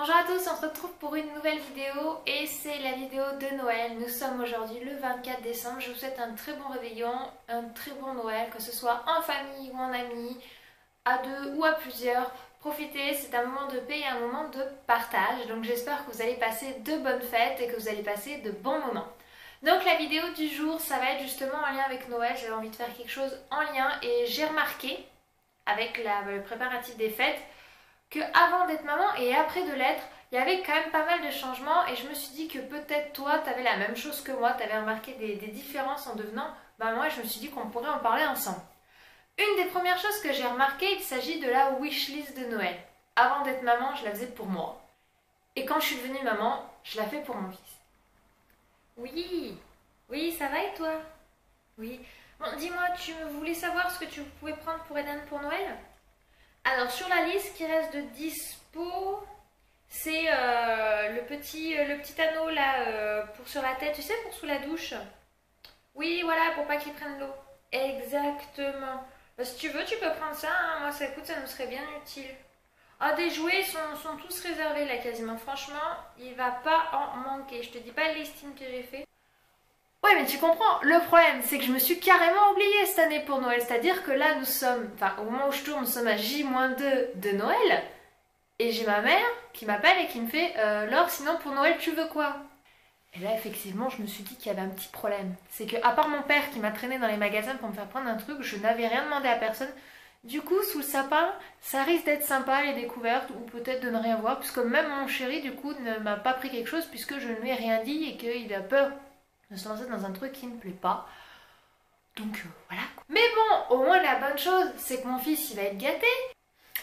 Bonjour à tous, on se retrouve pour une nouvelle vidéo et c'est la vidéo de Noël. Nous sommes aujourd'hui le 24 décembre. Je vous souhaite un très bon réveillon, un très bon Noël, que ce soit en famille ou en amis, à deux ou à plusieurs. Profitez, c'est un moment de paix et un moment de partage. Donc j'espère que vous allez passer de bonnes fêtes et que vous allez passer de bons moments. Donc la vidéo du jour, ça va être justement en lien avec Noël. J'avais envie de faire quelque chose en lien et j'ai remarqué avec le préparatif des fêtes que avant d'être maman et après de l'être, il y avait quand même pas mal de changements et je me suis dit que peut-être toi, tu avais la même chose que moi, tu avais remarqué des différences en devenant maman et je me suis dit qu'on pourrait en parler ensemble. Une des premières choses que j'ai remarqué, il s'agit de la wishlist de Noël. Avant d'être maman, je la faisais pour moi. Et quand je suis devenue maman, je la fais pour mon fils. Oui, ça va et toi? Oui. Bon, dis-moi, tu voulais savoir ce que tu pouvais prendre pour Eden pour Noël? Alors sur la liste qui reste de dispo, c'est le petit anneau là pour sur la tête, tu sais, pour sous la douche. Oui, voilà, pour pas qu'il prenne l'eau. Exactement. Bah, si tu veux, tu peux prendre ça, hein. Moi ça coûte, ça nous serait bien utile. Ah, des jouets sont tous réservés là quasiment. Franchement, il va pas en manquer. Je te dis pas le listing que j'ai fait. Ouais, mais tu comprends, le problème c'est que je me suis carrément oubliée cette année pour Noël. C'est-à-dire que là nous sommes, enfin au moment où je tourne, nous sommes à J-2 de Noël. Et j'ai ma mère qui m'appelle et qui me fait Laure, sinon pour Noël tu veux quoi? Et là effectivement je me suis dit qu'il y avait un petit problème. C'est que à part mon père qui m'a traîné dans les magasins pour me faire prendre un truc, je n'avais rien demandé à personne. Du coup sous le sapin, ça risque d'être sympa les découvertes ou peut-être de ne rien voir. Puisque même mon chéri du coup ne m'a pas pris quelque chose puisque je ne lui ai rien dit et qu'il a peur de se lancer dans un truc qui ne plaît pas. Donc voilà. Mais bon, au moins la bonne chose, c'est que mon fils il va être gâté.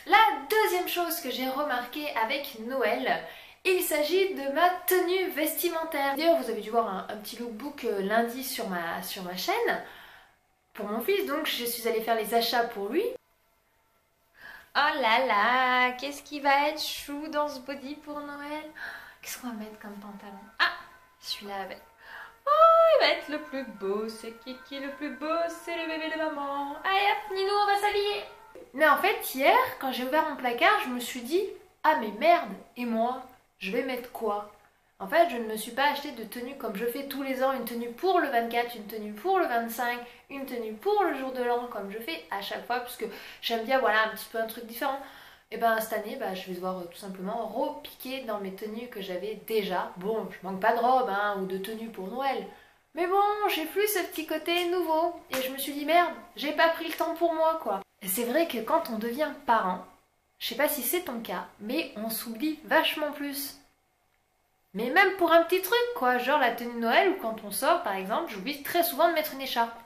La deuxième chose que j'ai remarqué avec Noël, il s'agit de ma tenue vestimentaire. D'ailleurs vous avez dû voir un petit lookbook lundi sur ma chaîne pour mon fils, donc je suis allée faire les achats pour lui. Oh là là, qu'est-ce qui va être chou dans ce body pour Noël? Qu'est-ce qu'on va mettre comme pantalon? Ah, celui-là avec. Oh, il va être le plus beau, c'est qui le plus beau? C'est le bébé de maman. Allez hop, Ninou, on va s'habiller. Mais en fait, hier, quand j'ai ouvert mon placard, je me suis dit, ah mais merde, et moi, je vais mettre quoi? En fait, je ne me suis pas acheté de tenue comme je fais tous les ans, une tenue pour le 24, une tenue pour le 25, une tenue pour le jour de l'an, comme je fais à chaque fois, puisque j'aime bien, voilà, un petit peu un truc différent. Et ben cette année, je vais devoir tout simplement repiquer dans mes tenues que j'avais déjà. Bon, je manque pas de robe hein, ou de tenue pour Noël. Mais bon, j'ai plus ce petit côté nouveau. Et je me suis dit, merde, j'ai pas pris le temps pour moi, quoi. Et c'est vrai que quand on devient parent, je sais pas si c'est ton cas, mais on s'oublie vachement plus. Mais même pour un petit truc, quoi. Genre la tenue de Noël, ou quand on sort, par exemple, j'oublie très souvent de mettre une écharpe.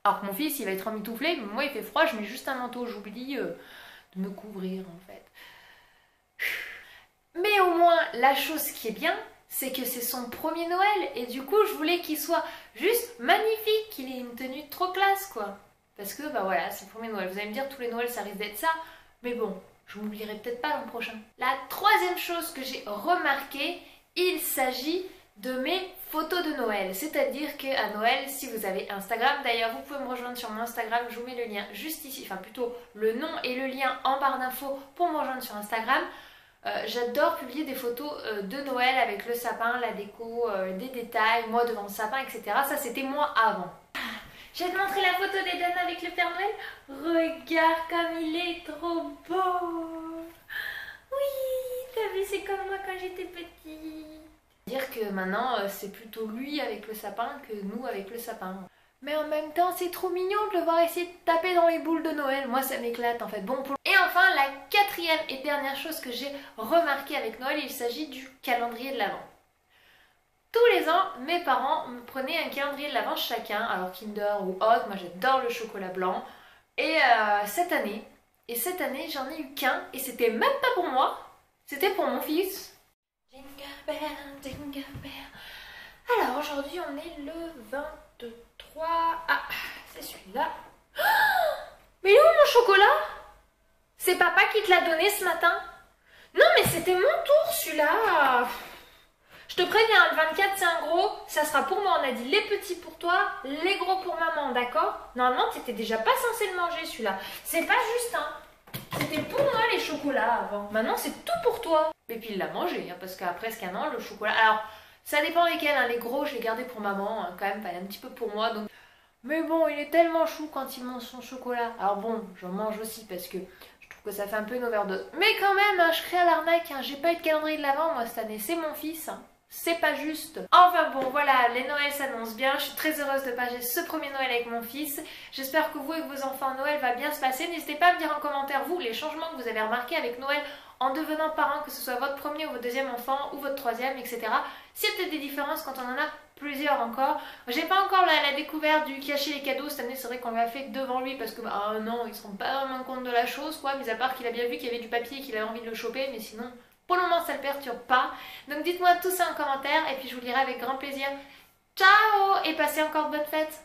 Alors que mon fils, il va être emmitouflé, mais moi, il fait froid, je mets juste un manteau, j'oublie... de me couvrir en fait. Mais au moins la chose qui est bien, c'est que c'est son premier Noël et du coup je voulais qu'il soit juste magnifique, qu'il ait une tenue trop classe quoi. Parce que voilà, c'est le premier Noël. Vous allez me dire tous les Noëls ça risque d'être ça, mais bon, je m'oublierai peut-être pas l'an prochain. La troisième chose que j'ai remarqué, il s'agit de mes photos de Noël. C'est-à-dire qu'à Noël, si vous avez Instagram, d'ailleurs vous pouvez me rejoindre sur mon Instagram, je vous mets le lien juste ici, enfin plutôt le nom et le lien en barre d'infos pour me rejoindre sur Instagram. J'adore publier des photos de Noël avec le sapin, la déco, des détails, moi devant le sapin, etc. Ça c'était moi avant. Je vais te montrer la photo d'Eden avec le Père Noël. Regarde comme il est trop beau. Oui, t'as vu, c'est comme moi quand j'étais petite. Dire que maintenant c'est plutôt lui avec le sapin que nous avec le sapin. Mais en même temps c'est trop mignon de le voir essayer de taper dans les boules de Noël. Moi ça m'éclate en fait. Bon, et enfin la quatrième et dernière chose que j'ai remarqué avec Noël, il s'agit du calendrier de l'Avent. Tous les ans mes parents me prenaient un calendrier de l'Avent chacun, alors Kinder ou autre, moi j'adore le chocolat blanc. Et cette année j'en ai eu qu'un et c'était même pas pour moi, c'était pour mon fils. Jingle bell. Alors aujourd'hui on est le 23. Ah, c'est celui-là. Oh, mais il est où mon chocolat? C'est papa qui te l'a donné ce matin? Non mais c'était mon tour celui-là. Je te préviens, le 24 c'est un gros, ça sera pour moi. On a dit les petits pour toi, les gros pour maman, d'accord? Normalement t'étais déjà pas censé le manger celui-là. C'est pas juste, hein. C'est c'était pour moi les chocolats avant. Maintenant, c'est tout pour toi. Et puis il l'a mangé, hein, parce qu'après ce qu'un an, le chocolat... Alors, ça dépend lesquels, hein. Les gros, je les gardais pour maman, hein, quand même, pas un petit peu pour moi. Donc... Mais bon, il est tellement chou quand il mange son chocolat. Alors bon, j'en mange aussi parce que je trouve que ça fait un peu une overdose. Mais quand même, hein, je crée à l'arnaque. Hein. J'ai pas eu de calendrier de l'avant moi cette année. C'est mon fils. Hein. C'est pas juste. Enfin bon, voilà, les Noëls s'annoncent bien. Je suis très heureuse de passer ce premier Noël avec mon fils. J'espère que vous et vos enfants, Noël va bien se passer. N'hésitez pas à me dire en commentaire, vous, les changements que vous avez remarqués avec Noël en devenant parent, que ce soit votre premier ou votre deuxième enfant, ou votre troisième, etc. S'il y a peut-être des différences quand on en a plusieurs encore. J'ai pas encore la découverte du cacher les cadeaux. Cette année, c'est vrai qu'on l'a fait devant lui parce que, ah non, il se rend pas vraiment compte de la chose, quoi. Mis à part qu'il a bien vu qu'il y avait du papier et qu'il avait envie de le choper, mais sinon... Pour le moment, ça ne le perturbe pas. Donc dites-moi tout ça en commentaire et puis je vous lirai avec grand plaisir. Ciao et passez encore de bonnes fêtes.